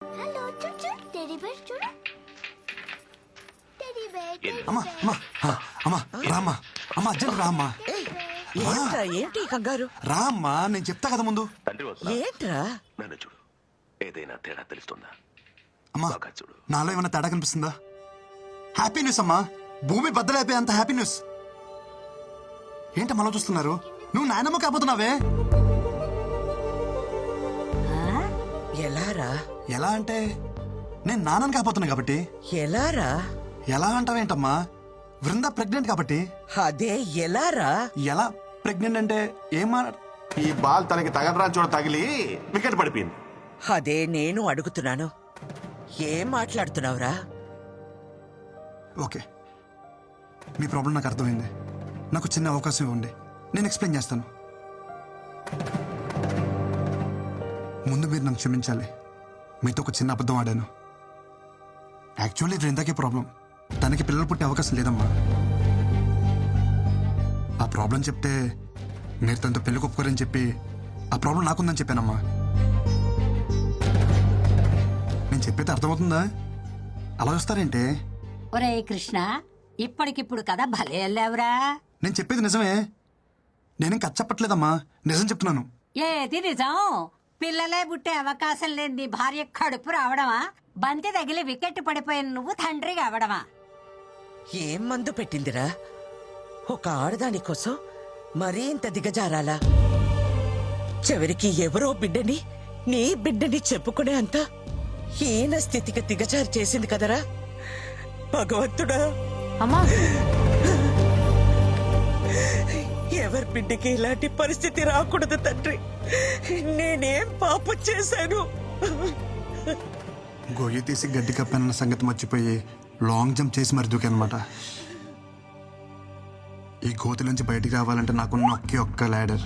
Hello చూచు teddy bear చూడు. Teddy bear. అమ్మా అమ్మా అమ్మా రామ్మా అమ్మా అర్జెంట్ రామ్మా. ఏంట్రా ఏంటి కంగారు? రామ్మా నేను చెప్తా కదా ముందు. తండ్రి వస్తా ఏంట్రా? నన్ను చూడు, ఏదైనా తేడా తెలుస్తుందా? అమ్మా బాగా చూడు. నాలో ఏమైనా తేడా కనిపిస్తుందా? హ్యాపీ న్యూస్ అమ్మా, భూమి బద్దలైపోయే అంత హ్యాపీ న్యూస్. ఏంటమ్మా అలా చూస్తున్నారు? నువ్వు నాయనమ్మ కాబోతున్నావే. ఎలారా? ఎలా అంటే నేను నాన్నని కాబోతున్నా కాబట్టి. ఎలారా? ఎలా అంటావేంటమ్మా? వృంద ప్రెగ్నెంట్ కాబట్టి. అదే ఎలారా? ఎలా ప్రెగ్నెంట్ అంటే ఏమా? ఈ బాల్ తనకి తగలరా చూడ తగిలి వికెట్ పడిపోయింది. అదే నేను అడుగుతున్నాను. ఏం మాట్లాడుతున్నావురా? ఓకే, మీ ప్రాబ్లం నాకు అర్థమైంది. నాకు చిన్న అవకాశం ఇవ్వండి, నేను ఎక్స్ప్లెయిన్ చేస్తాను. ముందు మీరు నన్ను క్షమించాలి. మీతో ఒక చిన్న అబద్ధం ఆడాను. యాక్చువల్లీ వృందాకే ప్రాబ్లం. తనకి పిల్లలు పుట్టే అవకాశం లేదమ్మా. ఆ ప్రాబ్లం చెప్తే మీరు తనతో పెళ్లి ఒప్పుకోరని చెప్పి ఆ ప్రాబ్లం నాకుందని చెప్పానమ్మా. నేను చెప్పేది అర్థమవుతుందా? అలా వస్తారేంటే? ఒరే కృష్ణ, ఇప్పటికిప్పుడు కదా భలే వెళ్ళావురా. నేను చెప్పేది నిజమే. నేనేం కథ చెప్పట్లేదమ్మా, నిజం చెప్తున్నాను. ఏది నిజం? పిల్లలే పుట్టే అవకాశం లేని నీ భార్య కడుపు రావడమా? బంతి తగిలి వికెట్ పడిపోయిన నువ్వు తండ్రి కావడమా? ఏం మందు పెట్టిందిరా? ఒక ఆడదాని కోసం మరీ ఇంత దిగజారాలా? చివరికి ఎవరో బిడ్డని నీ బిడ్డని చెప్పుకునే అంత హీన స్థితికి దిగజారి చేసింది కదరా భగవంతుడా. అమ్మా, ఎవరి బిడ్డకి ఇలాంటి పరిస్థితి రాకూడదు తండ్రి. నేనేం పాపం చేశాను? గొయ్యి తీసి గడ్డి కప్పానన్న సంగతి మర్చిపోయి లాంగ్ జంప్ చేసి మరి దూకానమాట. ఈ గోతి నుంచి బయటికి రావాలంటే నాకున్న ఒక్క ల్యాడర్.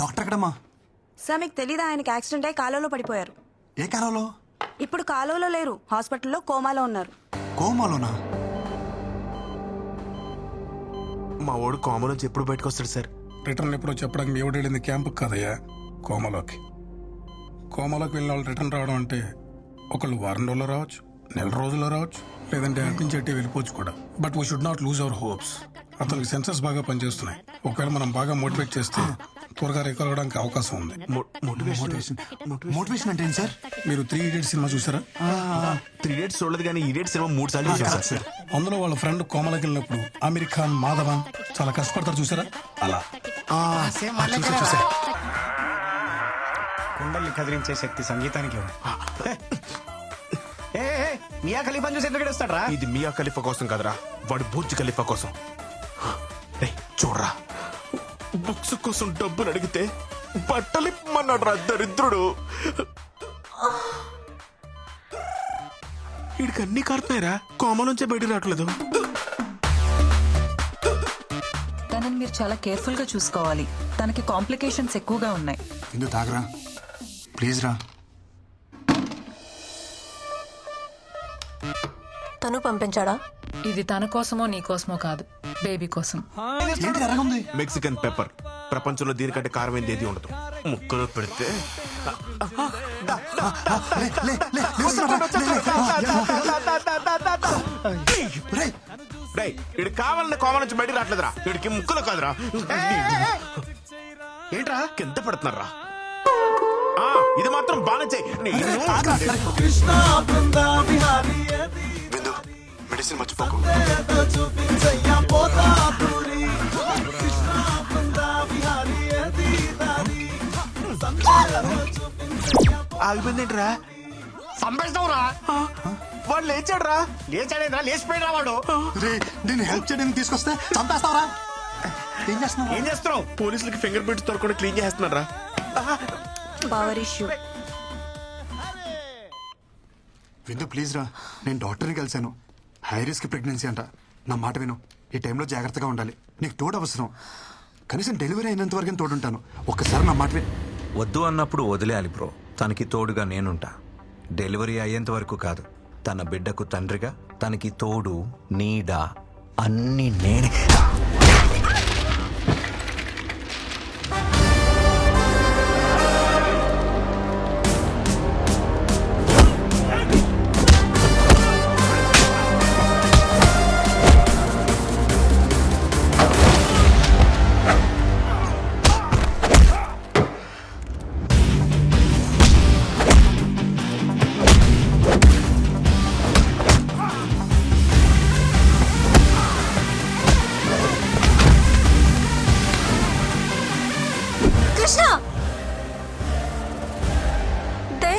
డాక్టర్ ఎక్కడమ్మా? సార్ మీకు తెలీదా, ఆయనకి యాక్సిడెంట్ అయి కాలువలో పడిపోయారు. ఏ కాలంలో? ఇప్పుడు కాలువలో లేరు, హాస్పిటల్లో కోమాలో ఉన్నారు. కోమాలోనా? మా వాడు కామన్ నుంచి ఎప్పుడు బయటకు వస్తాడు సార్? రిటర్న్ ఎప్పుడో చెప్పడానికి మీ ఎవడెళ్ళింది క్యాంపుకి కదయ్యా, కోమలోకి. కోమలోకి వెళ్ళిన వాళ్ళు రిటర్న్ రావడం అంటే ఒకళ్ళు వారం రోజుల్లో రావచ్చు, నెల రోజుల్లో రావచ్చు, లేదంటే అటు నుంచి అట్టి వెళ్ళిపోవచ్చు కూడా. But we should not lose our hopes. అతనికి సెన్సెస్ బాగా పనిచేస్తున్నాయి. ఒకవేళ మనం బాగా మోటివేట్ చేస్తే త్వరగా రికవర్ అవడానికి అవకాశం ఉంది. మోటివేషన్ అంటే ఏంటి సార్? మీరు 3 Idiots సినిమా చూసారా? 3 Idiots చూడలేదు కానీ ఈడియట్ సినిమా 3 సార్లు చూసాను సార్. అందులో వాళ్ళ ఫ్రెండ్ కోమలకి వెళ్ళినప్పుడు అమీర్ ఖాన్, మాధవన్ చాలా కష్టపడతారు చూసారా? అలా కుండల్ని కదిలించే శక్తి సంగీతానికి ఉంది. మియా ఖలీఫాని చూసి ఎందుకు ఏడుస్తాడ్రా? ఇది మియా ఖలీఫా కోసం కదరా, వాడు బుర్జ్ ఖలీఫా కోసం. ఏయ్, చూడరా, బుక్స్ కోసం డబ్బులు అడిగితే బట్టలు ఇమ్మన్నాడు రా దరిద్రుడు. వీడికి అన్ని కారుతున్నాయిరా, కోమ నుంచే బయట రావట్లేదు. తనని మీరు చాలా కేర్ఫుల్ గా చూసుకోవాలి. తనకి కాంప్లికేషన్స్ ఎక్కువగా ఉన్నాయి. ఎందుకు తాగరా ప్లీజ్ రా. తను పంపించాడా? ఇది తన కోసమో నీ కోసమో కాదు, బేబీ కోసం. ఏంటి ఎరగుంది? Mexican pepper. ప్రపంచంలో దీనికంటే కారమైంది ఏది ఉండదు. ముక్కలో పెడితే ఇడు కావాలన్న కోమ నుంచి బయట రావట్లేదురా. వీడికి ముక్కలు కాదురా. ఏంట్రా కింద పడుతున్నారా? ఇది మాత్రం బాగా చెయ్యి. బిందు, మెడిసిన్ మర్చిపోకు. ఆగిపోయిందేంట్రా? సంపేస్తావురా? వాడు లేచాడురా. లేచాడేంద్రా? లేచిపోయినా వాడు. నేను హెల్ప్ చేయడానికి తీసుకొస్తే చంపేస్తావరా? ఏం చేస్తున్నావు? ఏం చేస్తున్నావు? పోలీసులకి ఫింగర్ ప్రింట్స్ దొరకకుండా క్లీన్ చేస్తున్నారా? Power issue. విందు ప్లీజ్ రా, నేను డాక్టర్ని కలిశాను. హై రిస్క్ ప్రెగ్నెన్సీ అంట. నా మాట విను. ఈ టైంలో జాగ్రత్తగా ఉండాలి. నీకు తోడు అవసరం. కనీసం డెలివరీ అయినంత వరకు తోడుంటాను. ఒక్కసారి నా మాట విను. వద్దు అన్నప్పుడు వదిలేయాలి బ్రో. తనకి తోడుగా నేనుంటా. డెలివరీ అయ్యేంత వరకు కాదు, తన బిడ్డకు తండ్రిగా, తనకి తోడు, నీడ అన్నీ నేనే.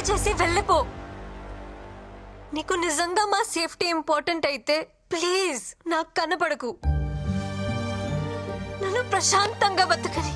చేసి వెళ్ళిపో. నీకు నిజంగా మా సేఫ్టీ ఇంపార్టెంట్ అయితే ప్లీజ్ నాకు కనపడకు. నన్ను ప్రశాంతంగా బతకని.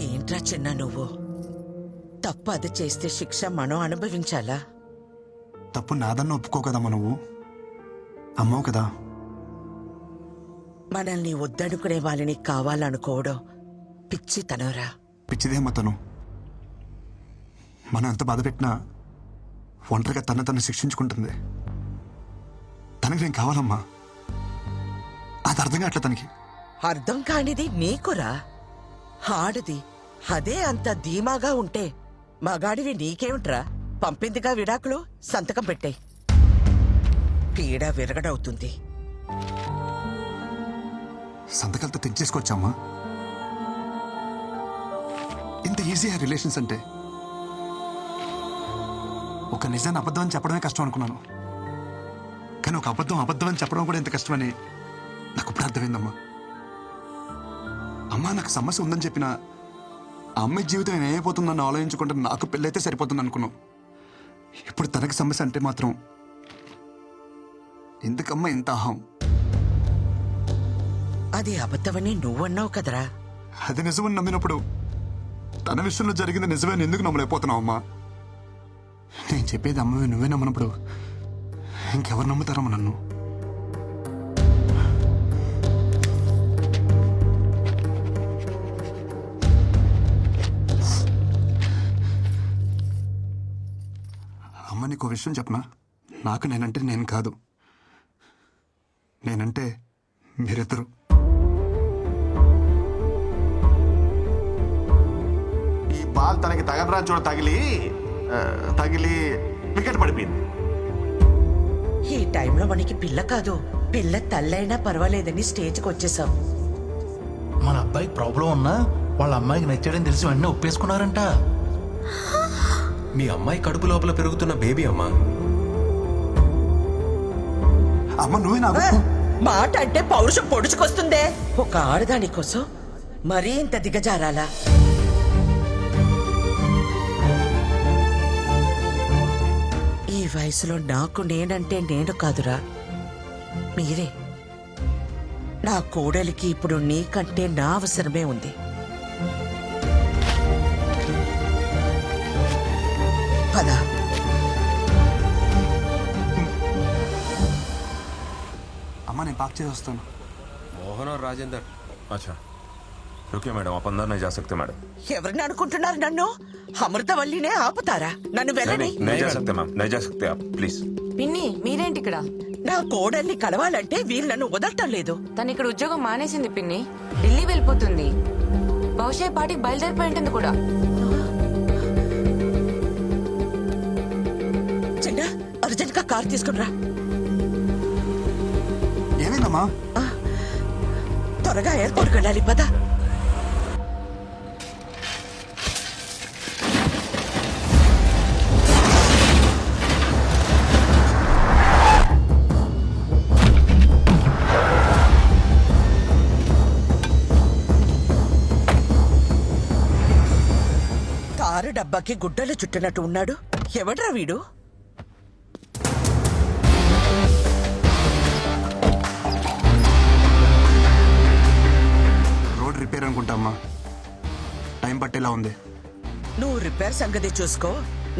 ఏంట్రా చిన్న నువ్వు? తప్పు అది చేస్తే శిక్ష మనం అనుభవించాలా? తప్పు నాదన్న ఒప్పుకో కదమ్మా, నువ్వు అమ్మవు కదా. మనల్ని వద్దనుకునే వాళ్ళని కావాలనుకోవడం పిచ్చితనరా. పిచ్చిదేమ్మా తను. మనం ఎంత బాధ పెట్టినా ఒంటరిగా తను శిక్షించుకుంటుంది. తనకి నేను కావాలమ్మా, అది అర్థం కావట్లే తనకి. అర్థం కానిది నీకురా. ఆడది అదే అంత ధీమాగా ఉంటే మగాడివి నీకేమిట్రా? పంపిందిగా విడాకులు, సంతకం పెట్టే. పీడ విరగడవుతుంది. సంతకాలతో తెచ్చేసుకోవచ్చమ్మా. ఇంత ఈజీ ఆ రిలేషన్స్ అంటే. ఒక నిజాన్ని అబద్ధం అని చెప్పడమే కష్టం అనుకున్నాను, కానీ ఒక అబద్ధం అని చెప్పడం కూడా ఎంత కష్టమని నాకు ఇప్పుడు అర్థమైందమ్మా. అమ్మా నాకు సమస్య ఉందని చెప్పినా ఆ అమ్మాయి జీవితం ఏమైపోతుందని ఆలోచించుకుంటే నాకు పెళ్ళైతే సరిపోతుంది అనుకున్నాం. ఇప్పుడు తనకి సమస్య అంటే మాత్రం ఎందుకమ్మా ఇంత అహం? అది అబద్ధమని నువ్వన్నావు కదరా. అది నిజమని నమ్మినప్పుడు తన విషయంలో జరిగింది నిజమని ఎందుకు నమ్మలేకపోతున్నావు అమ్మా? నేను చెప్పేది అమ్మవి నువ్వే నమ్మనప్పుడు ఇంకెవరు నమ్ముతారమ్మా నన్ను? అమ్మ నీకు విషయం చెప్పనా? నాకు నేనంటే నేను కాదు, నేనంటే మీరిద్దరు. ఈ బాల్ తనకి తగలరా చూడ తగిలి వికెట్ పడిపోయింది. ఈ టైంలో మనకి పిల్ల కాదు, పిల్ల తల్లైనా పర్వాలేదని స్టేజ్కి వచ్చేసాం. మన అబ్బాయికి ప్రాబ్లం ఉన్నా వాళ్ళ అమ్మాయికి నచ్చాడని తెలిసి వెంటనే ఒప్పేసుకున్నారంట. మీ అమ్మాయి కడుపు లోపల పెరుగుతున్న బేబీ అమ్మా. అమ్మ నువ్వే నాకు మాట అంటే పౌరుషం పొడుచుకొస్తుందే. ఒక ఆడదాని కోసం మరీ ఇంత దిగజారాలా? ఈ వయసులో నాకు నేనంటే నేను కాదురా, మీరే. నా కోడలికి ఇప్పుడు నీకంటే నా అవసరమే ఉంది. పద. అమ్మ నేను పాక్ చేసి వస్తాను. मोहन और राजेंद्र। अच्छा रुकिए मैडम, आप अंदर नहीं जा सकते मैडम। ఎవరిని అనుకుంటున్నారు నన్ను? అమృతవల్లినే ఆపుతారా? నన్ను వెళ్ళని. नहीं जा सकते मैम, नहीं जा सकते आप प्लीज। పిన్ని మీరేంటి ఇక్కడ? నా కోడల్ని కలవాలంటే వీళ్ళు నన్ను వదలటం లేదు. తను ఇక్కడ ఉద్యోగం మానేసింది పిన్ని, ఢిల్లీ వెళ్ళిపోతుంది. బహుశా ఈ పాటికి బయలుదేరిపోయి ఉంటుంది కూడా. చిన్న అర్జెంట్ గా కార్ తీసుకునిరా. ఏమైందమ్మా? త్వరగా ఎయిర్పోర్ట్కి వెళ్ళాలి, పద. కారు డబ్బాకి గుడ్డలు చుట్టినట్టు ఉన్నాడు. ఎవడ్రా వీడు? రోడ్ రిపేర్ అనుకుంటా అమ్మా, టైం పట్టేలా ఉంది. నువ్వు రిపేర్ సంగతి చూసుకో,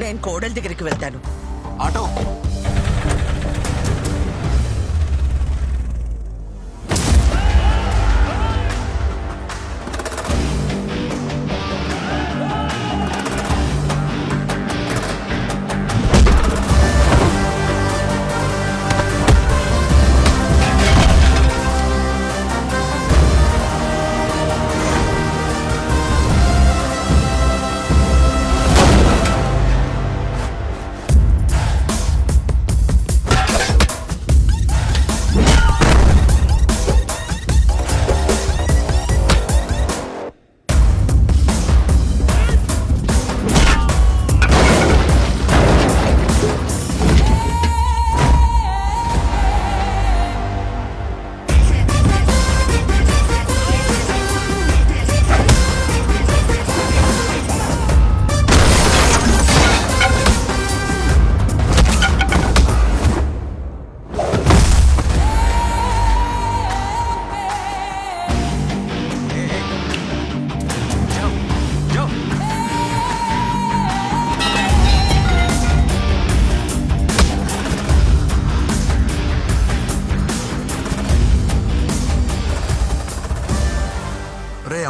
నేను కోడలి దగ్గరికి వెళ్తాను. ఆటో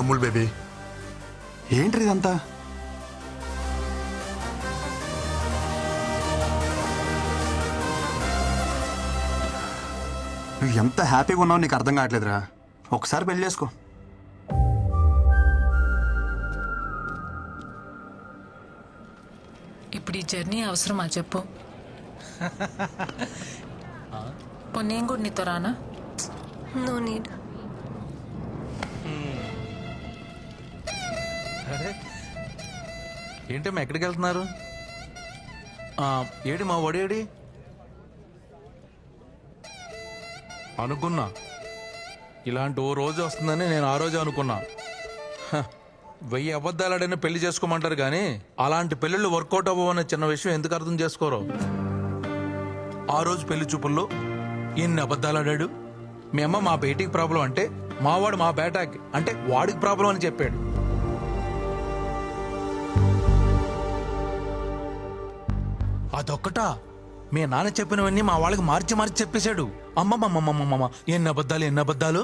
అమూల్ బేబీ, ఏంటి ఇదంతా? నువ్వు ఎంత హ్యాపీగా ఉన్నావు నీకు అర్థం కావట్లేదురా. ఒకసారి పెళ్లి చేసుకో. ఇప్పుడు ఈ జర్నీ అవసరమా చెప్పు? నేను కూడా నీతో రానా? No need. ఏంటమ్మా ఎక్కడికి వెళ్తున్నారు? ఏడి మా ఒడేడి అనుకున్నా. ఇలాంటి ఓ రోజు వస్తుందని నేను ఆ రోజు అనుకున్నా. 1000 అబద్ధాలాడైనా పెళ్లి చేసుకోమంటారు కానీ అలాంటి పెళ్ళిళ్ళు వర్కౌట్ అవ్వవనే చిన్న విషయం ఎందుకు అర్థం చేసుకోరు? ఆ రోజు పెళ్లి చూపుల్లో ఎన్ని అబద్ధాలాడాడు. మీ అమ్మ మా బేటీకి ప్రాబ్లం అంటే మావాడు మా బేటాకి అంటే వాడికి ప్రాబ్లం అని చెప్పాడు. అదొక్కటా మీ నాన్న చెప్పినవన్నీ మా వాళ్ళకి మార్చి మార్చి చెప్పేశాడు. అమ్మమ్మమ్మమ్మమ్మ ఎన్ని అబద్ధాలు.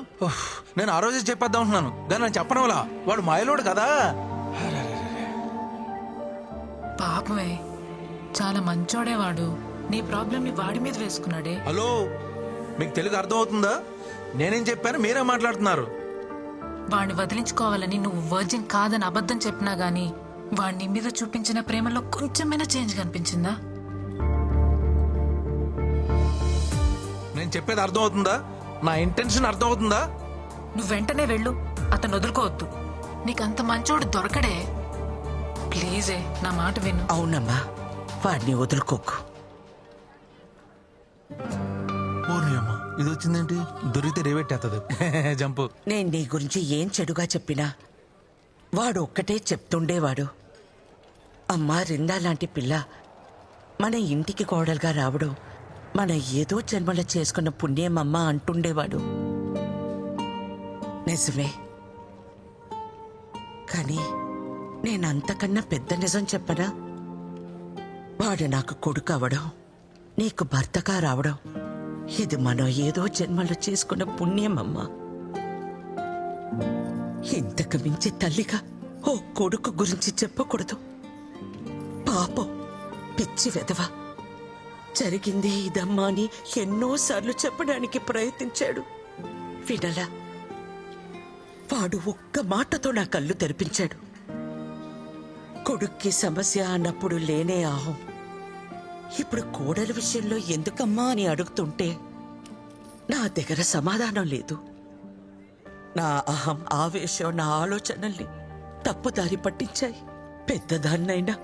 నేను ఆ రోజే చెప్పేద్దాం అంటున్నాను కానీ నేను చెప్పనవలా. వాడు మాయలోడు కదా. పాపమే, చాలా మంచోడేవాడు. నీ ప్రాబ్లం ని వాడి మీద వేసుకున్నాడే. హలో, మీకు తెలుగు అర్థమవుతుందా? నేనేం చెప్పాను మీరే మాట్లాడుతున్నారు. వాడిని వదిలించుకోవాలని నువ్వు వర్జిన్ కాదని అబద్ధం చెప్పినా గానీ వాడిని మీద చూపించిన ప్రేమలో కొంచెమైనా చేంజ్ కనిపించిందా? నేను చెప్పేది అర్థమవుతుందా? నా ఇంటెన్షన్ అర్థమవుతుందా? నువ్వు వెంటనే వెళ్ళు, అతను వదులుకోవద్దు. నీకంత మంచోడు దొరకడే. ప్లీజే నా మాట విను. అవునమ్మా, వాడిని వదులుకోకు. పూర్ణియమ్మ ఇది వచ్చిందేంటి? దొరికితే రేవెట్టేస్తుంది. జంపు. నేను నీ గురించి ఏం చెడుగా చెప్పినా వాడు ఒక్కటే చెప్తుండేవాడు. అమ్మా రిందా లాంటి పిల్ల మన ఇంటికి కోడలుగా రావడం మన ఏదో జన్మలో చేసుకున్న పుణ్యమమ్మ అంటుండేవాడు. నిజమే, కానీ నేనంతకన్నా పెద్ద నిజం చెప్పనా? వాడు నాకు కొడుకు అవడం, నీకు భర్తగా రావడం ఇది మనం ఏదో జన్మలో చేసుకున్న పుణ్యమమ్మా. ఇంతకు మించి తల్లిగా ఓ కొడుకు గురించి చెప్పకూడదు. పాపం, పిచ్చి వెధవ. జరిగింది ఇదమ్మా అని ఎన్నోసార్లు చెప్పడానికి ప్రయత్నించాడు, వినలా. వాడు ఒక్క మాటతో నా కళ్ళు తెరిపించాడు. కొడుక్కి సమస్య అన్నప్పుడు లేనే ఆహం. ఇప్పుడు కోడల విషయంలో ఎందుకమ్మా అని అడుగుతుంటే నా దగ్గర సమాధానం లేదు. నా అహం, ఆవేశం, నా ఆలోచనల్ని తప్పుదారి పట్టించాయి. పెద్దదాన్నైనా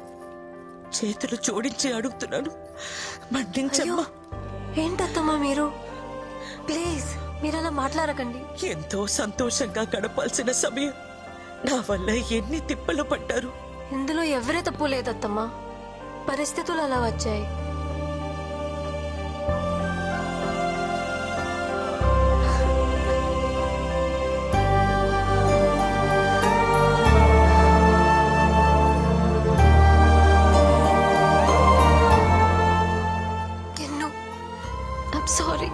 చేతులు జోడించి అడుగుతున్నాను, మన్నించమ్మా. ఏంటత్తమ్మా మీరు? ప్లీజ్ మీరు అలా మాట్లాడకండి. ఎంతో సంతోషంగా గడపాల్సిన సమయం నా వల్ల ఎన్ని తిప్పలు పడ్డారు. ఇందులో ఎవరే తప్పు లేదత్తమ్మా, పరిస్థితులు అలా వచ్చాయి. I'm sorry.